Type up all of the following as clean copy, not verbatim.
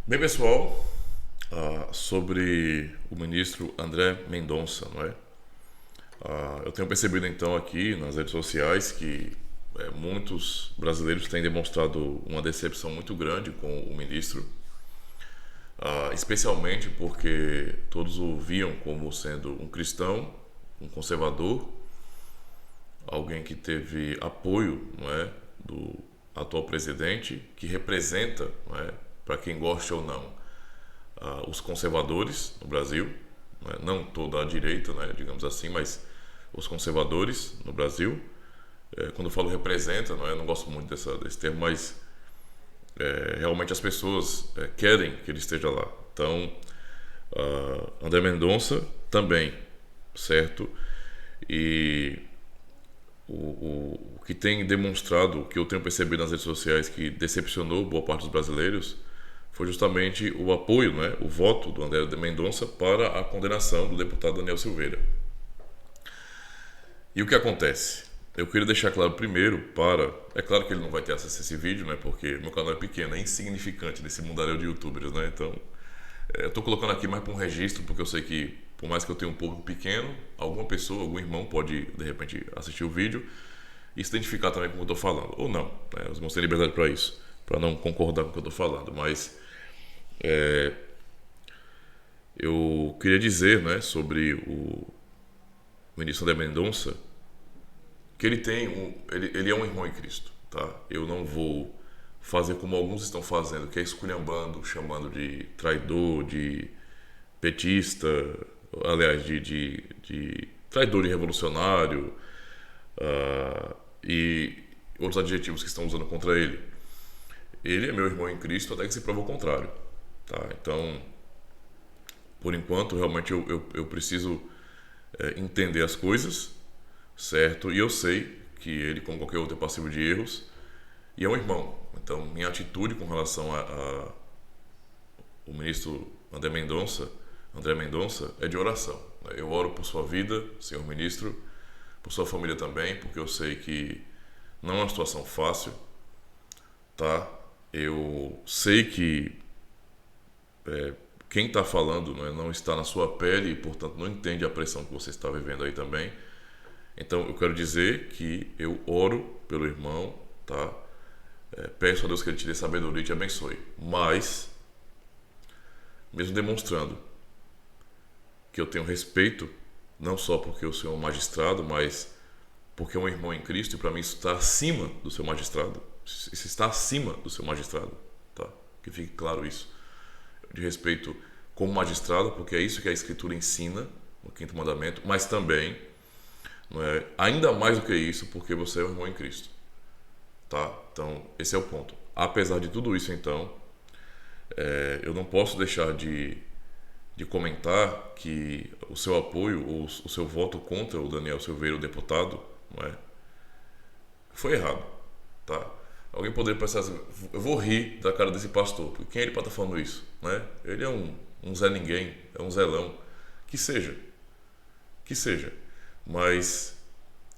Bem, pessoal, sobre o ministro André Mendonça, não é? Eu tenho percebido então aqui nas redes sociais que muitos brasileiros têm demonstrado uma decepção muito grande com o ministro, especialmente porque todos o viam como sendo um cristão, um conservador, alguém que teve apoio, não é, do atual presidente, que representa, não é, para quem gosta ou não, os conservadores no Brasil, né? Não toda a direita, né, digamos assim, mas os conservadores no Brasil. Quando eu falo representa, não é, eu não gosto muito desse termo, mas realmente as pessoas querem que ele esteja lá. Então, André Mendonça também, certo? E o que tem demonstrado, o que eu tenho percebido nas redes sociais que decepcionou boa parte dos brasileiros, foi justamente o apoio, né, o voto do André Mendonça para a condenação do deputado Daniel Silveira. E o que acontece? Eu queria deixar claro primeiro para... É claro que ele não vai ter acesso a esse vídeo, né, porque meu canal é pequeno, é insignificante nesse mundaréu de youtubers, né, então... Eu estou colocando aqui mais para um registro, porque eu sei que, por mais que eu tenha um público pequeno, alguma pessoa, algum irmão pode, de repente, assistir o vídeo e se identificar também com o que eu estou falando. Ou não, né? Os irmãos têm liberdade para isso, para não concordar com o que eu estou falando. Mas eu queria dizer, né, sobre o ministro André Mendonça, que ele é um irmão em Cristo, tá? Eu não vou fazer como alguns estão fazendo, que é esculhambando, chamando de traidor, de petista, aliás, de traidor e revolucionário, e outros adjetivos que estão usando contra ele. Ele é meu irmão em Cristo até que se prova o contrário, tá? Então, por enquanto, realmente eu preciso entender as coisas, certo? E eu sei que ele, como qualquer outro, é passivo de erros e é um irmão. Então, minha atitude com relação a o ministro André Mendonça, é de oração. Eu oro por sua vida, senhor ministro, por sua família também, porque eu sei que não é uma situação fácil, tá? Eu sei que quem está falando, né, não está na sua pele e, portanto, não entende a pressão que você está vivendo aí também. Então, eu quero dizer que eu oro pelo irmão, tá? Peço a Deus que ele te dê sabedoria e te abençoe. Mas, mesmo demonstrando que eu tenho respeito, não só porque eu sou um magistrado, mas porque é um irmão em Cristo, e para mim isso está acima do seu magistrado. Isso está acima do seu magistrado, tá? Que fique claro isso. De respeito como magistrado, porque é isso que a Escritura ensina no quinto mandamento, mas também, não é, ainda mais do que isso, porque você é um irmão em Cristo, tá? Então, esse é o ponto. Apesar de tudo isso, então, eu não posso deixar de comentar que o seu apoio ou o seu voto contra o Daniel Silveira, o deputado, não é, foi errado, tá? Alguém poderia pensar assim, eu vou rir da cara desse pastor, porque quem é ele para estar falando isso, né? Ele é um Zé Ninguém, é um Zelão, que seja, que seja. Mas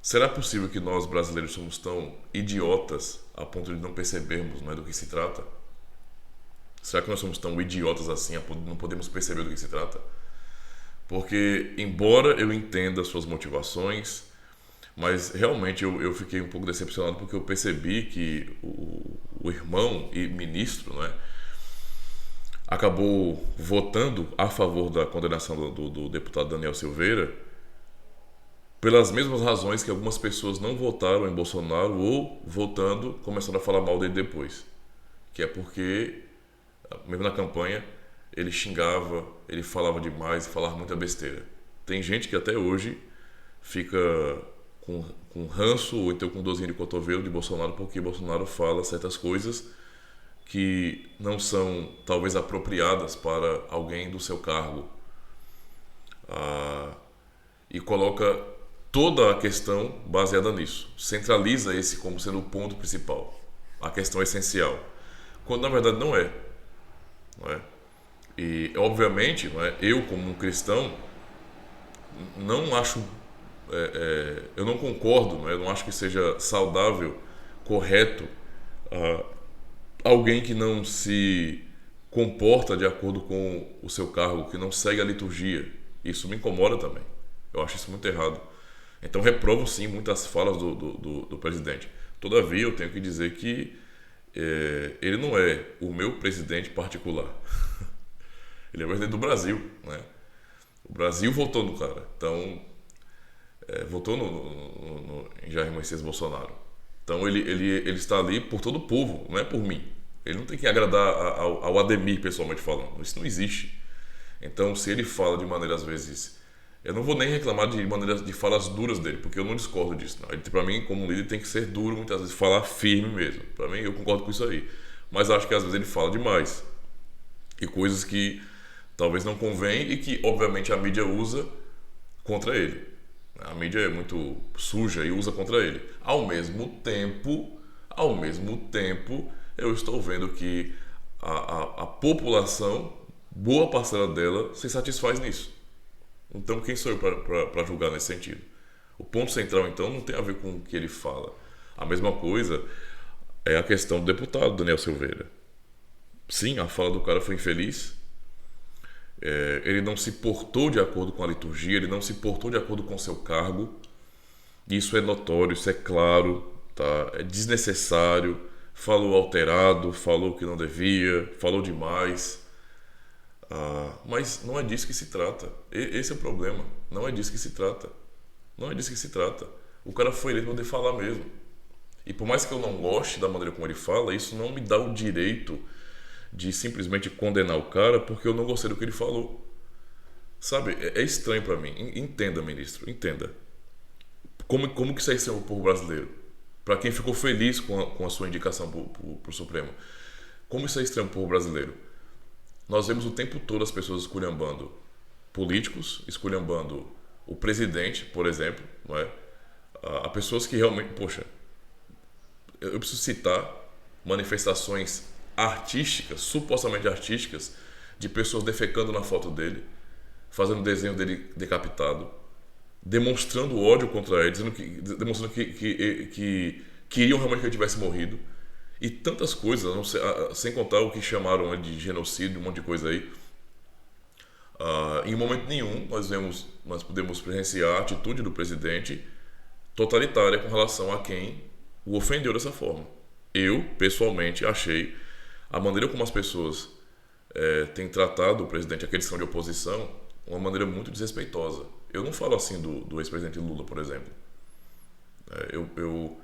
será possível que nós brasileiros somos tão idiotas a ponto de não percebermos, não é, do que se trata? Será que nós somos tão idiotas assim a ponto de não podemos perceber do que se trata? Porque, embora eu entenda suas motivações, mas realmente eu fiquei um pouco decepcionado porque eu percebi que o irmão e ministro, né, acabou votando a favor da condenação do deputado Daniel Silveira pelas mesmas razões que algumas pessoas não votaram em Bolsonaro ou votando começaram a falar mal dele depois. Que é porque, mesmo na campanha, ele xingava, ele falava demais, falava muita besteira. Tem gente que até hoje fica com ranço ou então com dorzinha de cotovelo de Bolsonaro porque Bolsonaro fala certas coisas que não são talvez apropriadas para alguém do seu cargo, e coloca toda a questão baseada nisso, centraliza esse como sendo o ponto principal, a questão essencial, quando na verdade não é, não é? E obviamente, não é, eu como um cristão não acho, eu não concordo, não é? Eu não acho que seja saudável, correto, alguém que não se comporta de acordo com o seu cargo, que não segue a liturgia. Isso me incomoda também. Eu acho isso muito errado. Então reprovo sim muitas falas do presidente. Todavia eu tenho que dizer que ele não é o meu presidente particular. Ele é o presidente do Brasil, né? O Brasil votou no cara. Então, votou em Jair Messias Bolsonaro. Então ele está ali por todo o povo, não é por mim. Ele não tem que agradar ao Ademir, pessoalmente falando. Isso não existe. Então, se ele fala de maneira, às vezes... Eu não vou nem reclamar de falas duras dele, porque eu não discordo disso. Não. Ele, para mim, como líder, tem que ser duro, muitas vezes, falar firme mesmo. Para mim, eu concordo com isso aí. Mas acho que, às vezes, ele fala demais. E coisas que talvez não convém e que, obviamente, a mídia usa contra ele. A mídia é muito suja e usa contra ele. Ao mesmo tempo, eu estou vendo que a população, boa parcela dela, se satisfaz nisso. Então, quem sou eu para julgar nesse sentido? O ponto central, então, não tem a ver com o que ele fala. A mesma coisa é a questão do deputado Daniel Silveira. Sim, a fala do cara foi infeliz. Ele não se portou de acordo com a liturgia, ele não se portou de acordo com o seu cargo. Isso é notório, isso é claro, tá? É desnecessário. Falou alterado, falou que não devia, falou demais. Mas não é disso que se trata. Esse é o problema. Não é disso que se trata. O cara foi eleito para poder falar mesmo. E por mais que eu não goste da maneira como ele fala, isso não me dá o direito de simplesmente condenar o cara porque eu não gostei do que ele falou. Sabe? É estranho para mim. Entenda, ministro. Entenda. Como que isso é estranho para o povo brasileiro? Para quem ficou feliz com a sua indicação para o Supremo. Como isso é estranho para o povo brasileiro? Nós vemos o tempo todo as pessoas esculhambando políticos, esculhambando o presidente, por exemplo, não é? Há pessoas que realmente... Poxa, eu preciso citar manifestações artísticas, supostamente artísticas, de pessoas defecando na foto dele, fazendo desenho dele decapitado, demonstrando ódio contra ele, demonstrando que queriam realmente que ele tivesse morrido. E tantas coisas, sem contar o que chamaram de genocídio, um monte de coisa aí. Em momento nenhum nós podemos presenciar a atitude do presidente totalitária com relação a quem o ofendeu dessa forma. Eu, pessoalmente, achei a maneira como as pessoas têm tratado o presidente, aqueles que são de oposição, uma maneira muito desrespeitosa. Eu não falo assim do ex-presidente Lula, por exemplo. Eu,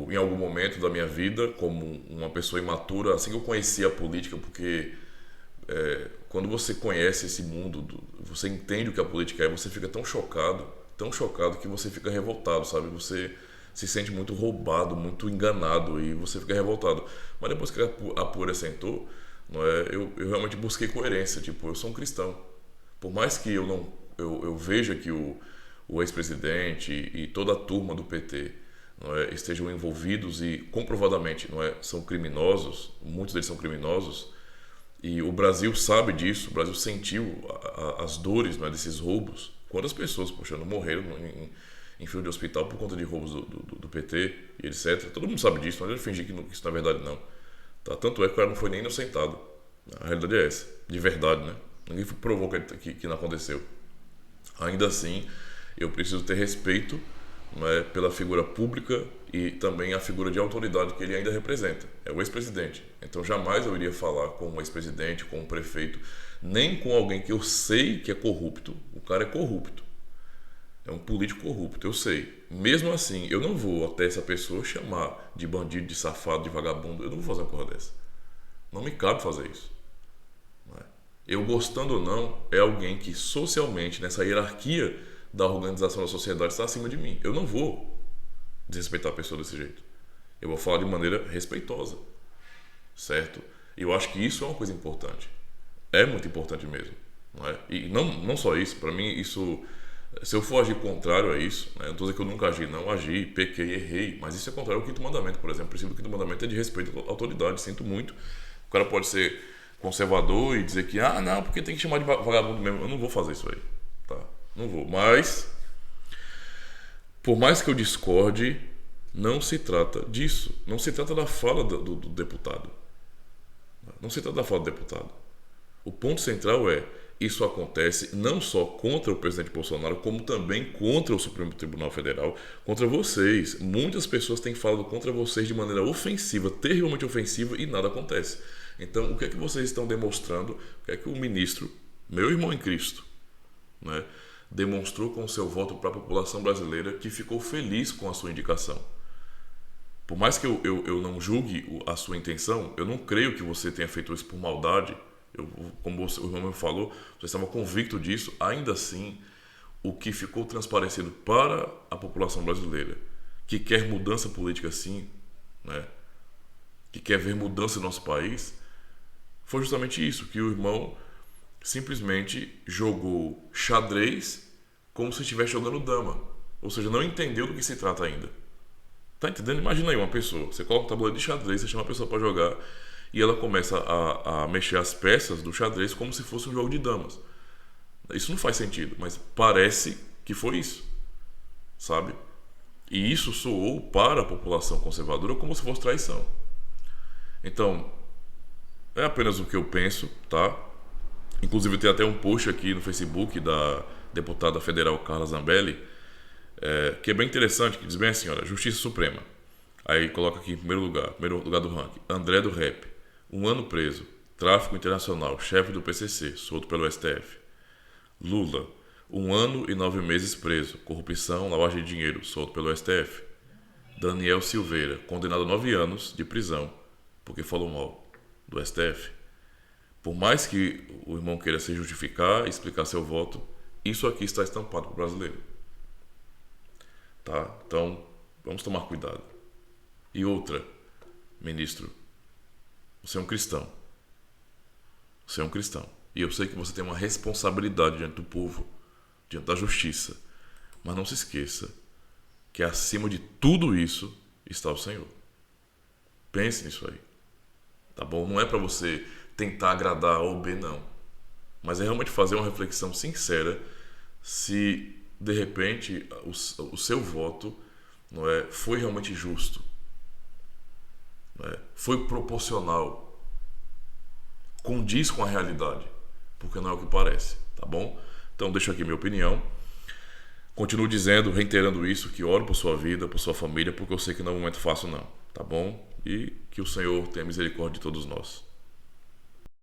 em algum momento da minha vida, como uma pessoa imatura, assim que eu conheci a política, porque quando você conhece esse mundo, você entende o que a política é, você fica tão chocado que você fica revoltado, sabe? Você se sente muito roubado, muito enganado e você fica revoltado. Mas depois que a pura sentou, não é, eu realmente busquei coerência, tipo, eu sou um cristão. Por mais que eu veja que o ex-presidente e toda a turma do PT estejam envolvidos e comprovadamente são criminosos, muitos deles são criminosos, e o Brasil sabe disso, o Brasil sentiu as dores desses roubos. Quantas pessoas, poxa, não morreram em fila de hospital por conta de roubos do PT e etc. Todo mundo sabe disso, não adianta fingir que isso não é verdade, não. Tá? Tanto é que o cara não foi nem inocentado. A realidade é essa, de verdade, né? Ninguém provou que não aconteceu. Ainda assim, eu preciso ter respeito pela figura pública e também a figura de autoridade que ele ainda representa. É o ex-presidente. Então jamais eu iria falar com um ex-presidente, com um prefeito, nem com alguém que eu sei que é corrupto. O cara é corrupto. É um político corrupto, eu sei. Mesmo assim, eu não vou até essa pessoa chamar de bandido, de safado, de vagabundo. Eu não vou fazer uma coisa dessa. Não me cabe fazer isso. Eu, gostando ou não, é alguém que socialmente, nessa hierarquia da organização da sociedade, está acima de mim. Eu não vou desrespeitar a pessoa desse jeito. Eu vou falar de maneira respeitosa, certo? E eu acho que isso é uma coisa importante. É muito importante mesmo, não é? E não só isso, para mim isso... Se eu for agir contrário a isso, não estou dizendo que eu nunca agi, não, agi, pequei, errei, mas isso é contrário ao quinto mandamento, por exemplo. O princípio do quinto mandamento é de respeito à autoridade, sinto muito. O cara pode ser conservador e dizer que, não, porque tem que chamar de vagabundo mesmo. Eu não vou fazer isso aí, tá? Não vou, mas por mais que eu discorde, não se trata disso, não se trata da fala do deputado. Não se trata da fala do deputado. O ponto central é: isso acontece não só contra o presidente Bolsonaro, como também contra o Supremo Tribunal Federal, contra vocês. Muitas pessoas têm falado contra vocês de maneira ofensiva, terrivelmente ofensiva, e nada acontece. Então, o que é que vocês estão demonstrando? O que é que o ministro, meu irmão em Cristo, né, demonstrou com o seu voto para a população brasileira, que ficou feliz com a sua indicação? Por mais que eu não julgue a sua intenção, eu não creio que você tenha feito isso por maldade. Como o irmão me falou, você estava convicto disso. Ainda assim, o que ficou transparecido para a população brasileira, que quer mudança política sim, né, que quer ver mudança no nosso país, foi justamente isso, que o irmão simplesmente jogou xadrez como se estivesse jogando dama. Ou seja, não entendeu do que se trata ainda. Tá entendendo? Imagina aí uma pessoa, você coloca um tabuleiro de xadrez, você chama a pessoa para jogar e ela começa a mexer as peças do xadrez como se fosse um jogo de damas. Isso não faz sentido, mas parece que foi isso, sabe? E isso soou para a população conservadora como se fosse traição. Então, é apenas o que eu penso, tá? Inclusive tem até um post aqui no Facebook da deputada federal Carla Zambelli, que é bem interessante, que diz bem assim, olha, Justiça Suprema. Aí coloca aqui em primeiro lugar do ranking, André do Rep, 1 ano preso, tráfico internacional, chefe do PCC, solto pelo STF. Lula, 1 ano e 9 meses preso, corrupção, lavagem de dinheiro, solto pelo STF. Daniel Silveira, condenado a 9 anos de prisão, porque falou mal do STF. Por mais que o irmão queira se justificar e explicar seu voto, isso aqui está estampado para o brasileiro. Tá? Então, vamos tomar cuidado. E outra, ministro, você é um cristão. Você é um cristão. E eu sei que você tem uma responsabilidade diante do povo, diante da justiça. Mas não se esqueça que acima de tudo isso está o Senhor. Pense nisso aí. Tá bom? Não é para você tentar agradar A ou B, não. Mas é realmente fazer uma reflexão sincera se, de repente, o seu voto, não é, foi realmente justo. Não é, foi proporcional. Condiz com a realidade. Porque não é o que parece. Tá bom? Então, deixo aqui minha opinião. Continuo dizendo, reiterando isso, que oro por sua vida, por sua família, porque eu sei que não é um momento fácil, não. Tá bom? E que o Senhor tenha misericórdia de todos nós.